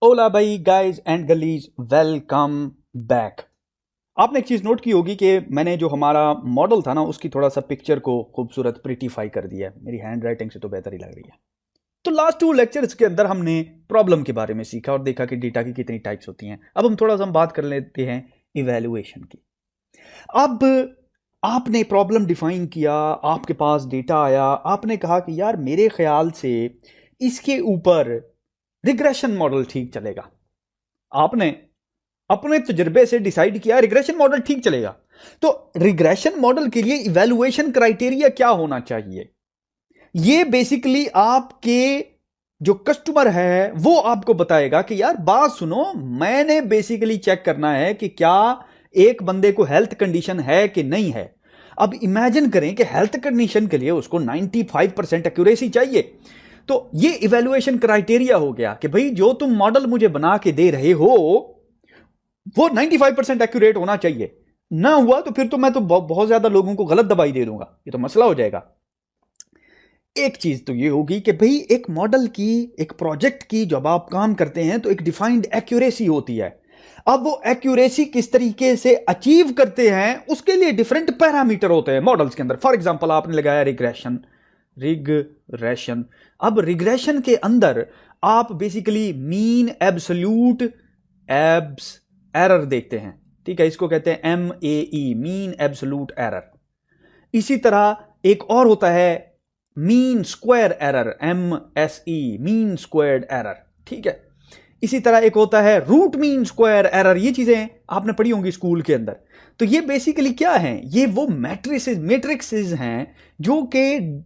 ओला भाई guys and गलीज, welcome back. आपने एक चीज नोट की होगी कि मैंने जो हमारा मॉडल था ना उसकी थोड़ा सा पिक्चर को खूबसूरत प्रिटीफाई कर दिया है। मेरी हैंड राइटिंग से तो बेहतर ही लग रही है। तो लास्ट 2 लेक्चर्स के अंदर हमने प्रॉब्लम के बारे में सीखा और देखा कि डेटा की कितनी टाइप्स होती हैं। अब हम थोड़ा सा बात कर लेते हैं इवैल्यूएशन की। अब आपने प्रॉब्लम डिफाइन किया, आपके पास डेटा आया, आपने कहा कि यार मेरे ख्याल से इसके ऊपर रिग्रेशन मॉडल ठीक चलेगा। आपने अपने तजुर्बे से डिसाइड किया रिग्रेशन मॉडल ठीक चलेगा। तो रिग्रेशन मॉडल के लिए इवैल्यूएशन क्राइटेरिया क्या होना चाहिए? ये बेसिकली आपके जो कस्टमर है वो आपको बताएगा कि यार बात सुनो, मैंने बेसिकली चेक करना है कि क्या एक बंदे को हेल्थ कंडीशन है कि नहीं है। अब इमेजिन करें कि हेल्थ कंडीशन के लिए उसको 95% एक्यूरेसी चाहिए। तो ये इवैल्यूएशन क्राइटेरिया हो गया कि भाई जो तुम मॉडल मुझे बना के दे रहे हो वो 95% एक्यूरेट होना चाहिए। ना हुआ तो फिर तो मैं तो बहुत ज्यादा लोगों को गलत दवाई दे दूंगा, ये तो मसला हो जाएगा। एक चीज तो ये होगी कि भाई एक मॉडल की, एक प्रोजेक्ट की जब आप काम करते हैं तो एक डिफाइंड एक्यूरेसी होती है। अब वो एक्यूरेसी किस तरीके से अचीव करते हैं उसके लिए डिफरेंट पैरामीटर होते हैं मॉडल्स के अंदर। फॉर एग्जांपल आपने लगाया रिग्रेशन। अब रिग्रेशन के अंदर आप basically mean absolute abs error देखते हैं। ठीक है, इसको कहते हैं MAE, मीन एब्सोल्यूट एरर। इसी तरह एक और होता है mean square error, MSE, mean squared error. ठीक है, इसी तरह एक होता है रूट मीन स्क्वायर एरर। ये चीजें आपने पढ़ी होंगी स्कूल के अंदर। तो ये बेसिकली क्या है? ये वो मैट्रिक्सेस हैं जो कि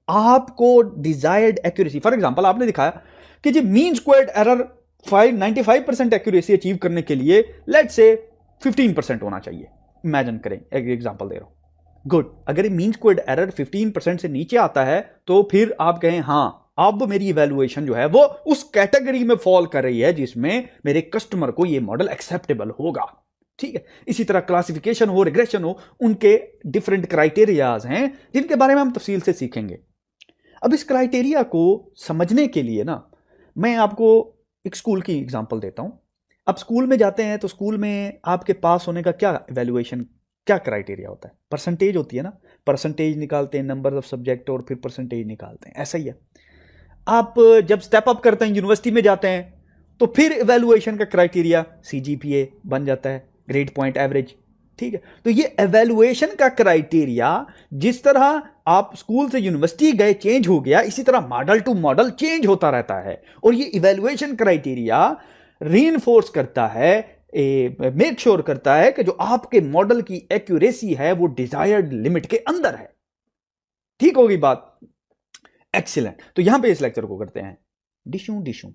आपको डिजायर्ड एक्यूरेसी, फॉर एग्जांपल आपने दिखाया कि जी mean squared error 95% accuracy achieve करने के लिए लेट्स से 15% होना चाहिए। इमेजिन करें, एक एग्जांपल दे रहा हूं। गुड, अगर ये मीन स्क्वायर्ड एरर 15% से नीचे आता है तो फिर आप कहें हाँ अब मेरी इवैल्यूएशन जो है वो उस कैटेगरी में फॉल कर रही है जिसमें मेरे कस्टमर को ये मॉडल एक्सेप्टेबल होगा। ठीक है, इसी तरह क्लासिफिकेशन हो, रिग्रेशन हो, उनके डिफरेंट क्राइटेरियाज हैं जिनके बारे में हम तफसील से सीखेंगे। अब इस क्राइटेरिया को समझने के लिए ना मैं आपको एक स्कूल की एग्जांपल देता हूं। अब स्कूल में जाते हैं तो स्कूल में आपके पास होने का क्या इवैल्यूएशन, क्या क्राइटेरिया होता है? परसेंटेज होती है ना, परसेंटेज निकालते हैं, नंबर ऑफ सब्जेक्ट और फिर परसेंटेज निकालते हैं। ऐसा ही है, आप जब स्टेप अप करते हैं, यूनिवर्सिटी में जाते हैं, तो फिर इवैल्यूएशन का क्राइटेरिया CGPA बन जाता है, ग्रेड पॉइंट एवरेज। ठीक है, तो ये इवैल्यूएशन का क्राइटेरिया जिस तरह आप स्कूल से यूनिवर्सिटी गए चेंज हो गया, इसी तरह मॉडल टू मॉडल चेंज होता रहता है। और ये इवैल्यूएशन क्राइटेरिया रीइंफोर्स करता है, मेक श्योर करता है कि जो आपके मॉडल की एक्यूरेसी है वो डिजायर्ड लिमिट के अंदर है। ठीक होगी बात? एक्सीलेंट। तो यहां पे इस लेक्चर को करते हैं डिशू डिशू।